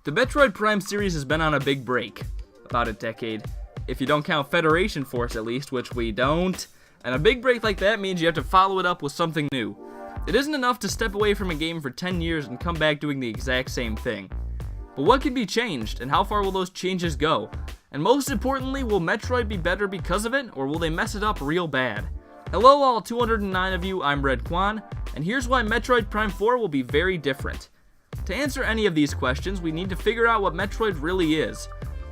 The Metroid Prime series has been on a big break, about a decade, if you don't count Federation Force at least, which we don't, and a big break like that means you have to follow it up with something new. It isn't enough to step away from a game for 10 years and come back doing the exact same thing. But what can be changed, and how far will those changes go? And most importantly, will Metroid be better because of it, or will they mess it up real bad? Hello all 209 of you, I'm Redkwan, and here's why Metroid Prime 4 will be very different. To answer any of these questions, we need to figure out what Metroid really is.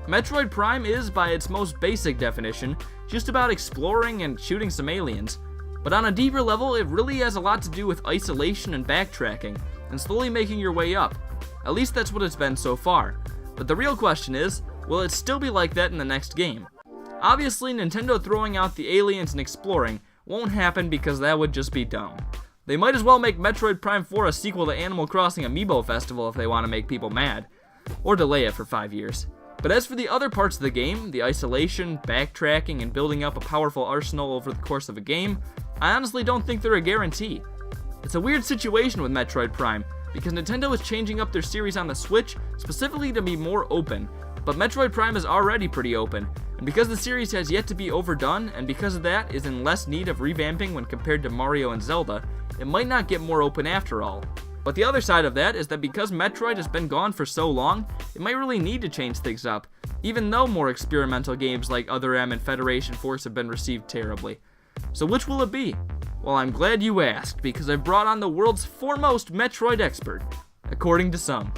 Metroid Prime is, by its most basic definition, just about exploring and shooting some aliens. But on a deeper level, it really has a lot to do with isolation and backtracking, and slowly making your way up. At least that's what it's been so far. But the real question is, will it still be like that in the next game? Obviously, Nintendo throwing out the aliens and exploring won't happen because that would just be dumb. They might as well make Metroid Prime 4 a sequel to Animal Crossing Amiibo Festival if they want to make people mad. Or delay it for 5 years. But as for the other parts of the game, the isolation, backtracking, and building up a powerful arsenal over the course of a game, I honestly don't think they're a guarantee. It's a weird situation with Metroid Prime, because Nintendo is changing up their series on the Switch specifically to be more open, but Metroid Prime is already pretty open, and because the series has yet to be overdone, and because of that is in less need of revamping when compared to Mario and Zelda, it might not get more open after all. But the other side of that is that because Metroid has been gone for so long, it might really need to change things up, even though more experimental games like Other M and Federation Force have been received terribly. So which will it be? Well, I'm glad you asked, because I've brought on the world's foremost Metroid expert, according to some.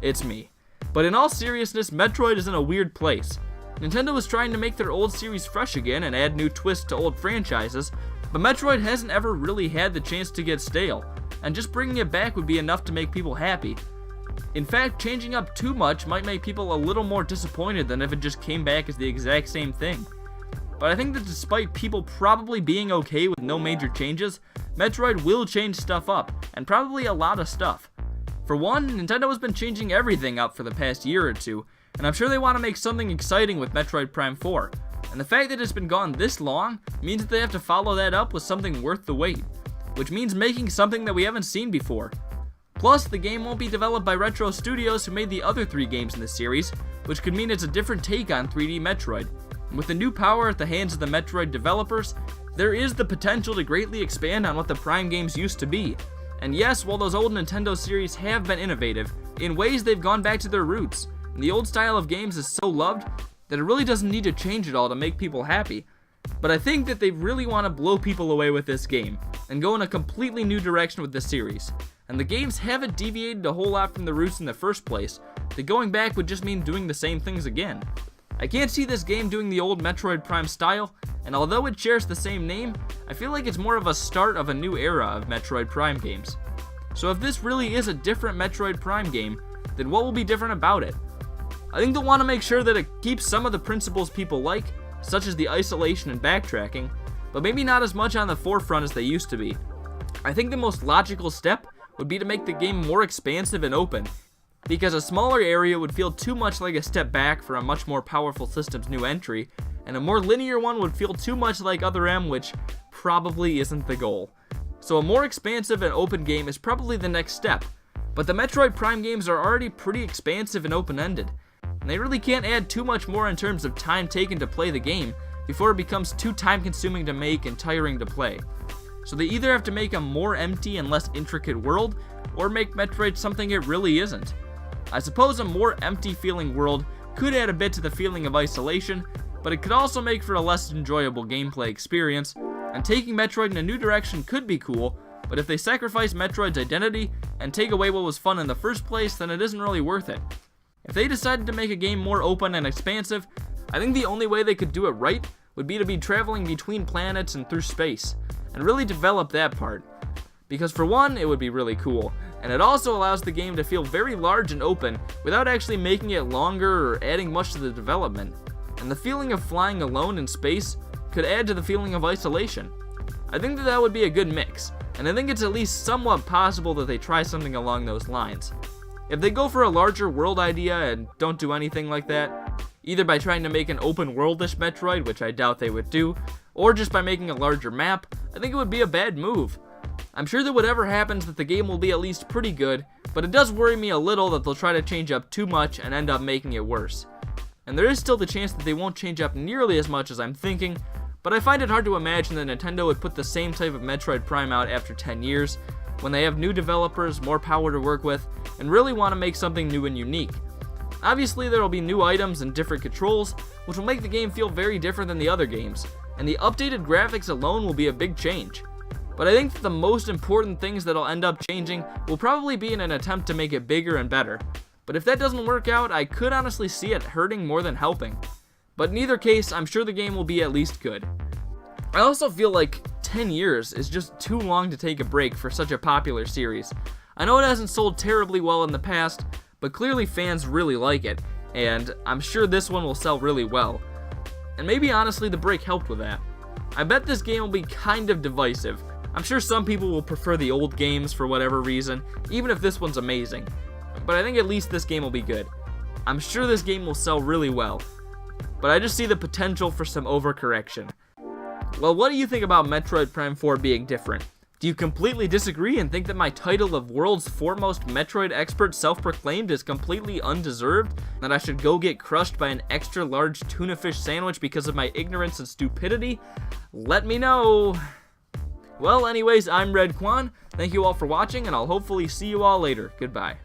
It's me. But in all seriousness, Metroid is in a weird place. Nintendo is trying to make their old series fresh again and add new twists to old franchises, but Metroid hasn't ever really had the chance to get stale, and just bringing it back would be enough to make people happy. In fact, changing up too much might make people a little more disappointed than if it just came back as the exact same thing. But I think that despite people probably being okay with no major changes, Metroid will change stuff up, and probably a lot of stuff. For one, Nintendo has been changing everything up for the past year or two, and I'm sure they want to make something exciting with Metroid Prime 4. And the fact that it's been gone this long means that they have to follow that up with something worth the wait, which means making something that we haven't seen before. Plus, the game won't be developed by Retro Studios who made the other 3 games in the series, which could mean it's a different take on 3D Metroid. And with the new power at the hands of the Metroid developers, there is the potential to greatly expand on what the Prime games used to be. And yes, while those old Nintendo series have been innovative, in ways they've gone back to their roots, and the old style of games is so loved that it really doesn't need to change at all to make people happy. But I think that they really want to blow people away with this game, and go in a completely new direction with the series. And the games haven't deviated a whole lot from the roots in the first place, that going back would just mean doing the same things again. I can't see this game doing the old Metroid Prime style, and although it shares the same name, I feel like it's more of a start of a new era of Metroid Prime games. So if this really is a different Metroid Prime game, then what will be different about it? I think they'll want to make sure that it keeps some of the principles people like, such as the isolation and backtracking, but maybe not as much on the forefront as they used to be. I think the most logical step would be to make the game more expansive and open, because a smaller area would feel too much like a step back for a much more powerful system's new entry, and a more linear one would feel too much like Other M, which probably isn't the goal. So a more expansive and open game is probably the next step, but the Metroid Prime games are already pretty expansive and open-ended, and they really can't add too much more in terms of time taken to play the game before it becomes too time-consuming to make and tiring to play. So they either have to make a more empty and less intricate world, or make Metroid something it really isn't. I suppose a more empty-feeling world could add a bit to the feeling of isolation, but it could also make for a less enjoyable gameplay experience, and taking Metroid in a new direction could be cool, but if they sacrifice Metroid's identity and take away what was fun in the first place, then it isn't really worth it. If they decided to make a game more open and expansive, I think the only way they could do it right would be to be traveling between planets and through space, and really develop that part. Because for one, it would be really cool, and it also allows the game to feel very large and open without actually making it longer or adding much to the development. And the feeling of flying alone in space could add to the feeling of isolation. I think that that would be a good mix, and I think it's at least somewhat possible that they try something along those lines. If they go for a larger world idea and don't do anything like that, either by trying to make an open worldish Metroid, which I doubt they would do, or just by making a larger map, I think it would be a bad move. I'm sure that whatever happens that the game will be at least pretty good, but it does worry me a little that they'll try to change up too much and end up making it worse. And there is still the chance that they won't change up nearly as much as I'm thinking, but I find it hard to imagine that Nintendo would put the same type of Metroid Prime out after 10 years, when they have new developers, more power to work with, and really want to make something new and unique. Obviously, there will be new items and different controls, which will make the game feel very different than the other games, and the updated graphics alone will be a big change. But I think that the most important things that'll end up changing will probably be in an attempt to make it bigger and better. But if that doesn't work out, I could honestly see it hurting more than helping. But in either case, I'm sure the game will be at least good. I also feel like 10 years is just too long to take a break for such a popular series. I know it hasn't sold terribly well in the past, but clearly fans really like it, and I'm sure this one will sell really well. And maybe honestly the break helped with that. I bet this game will be kind of divisive. I'm sure some people will prefer the old games for whatever reason, even if this one's amazing. But I think at least this game will be good. I'm sure this game will sell really well, but I just see the potential for some overcorrection. Well, what do you think about Metroid Prime 4 being different? Do you completely disagree and think that my title of world's foremost Metroid expert self-proclaimed is completely undeserved? That I should go get crushed by an extra large tuna fish sandwich because of my ignorance and stupidity? Let me know! Well, anyways, I'm Redkwan. Thank you all for watching, and I'll hopefully see you all later. Goodbye.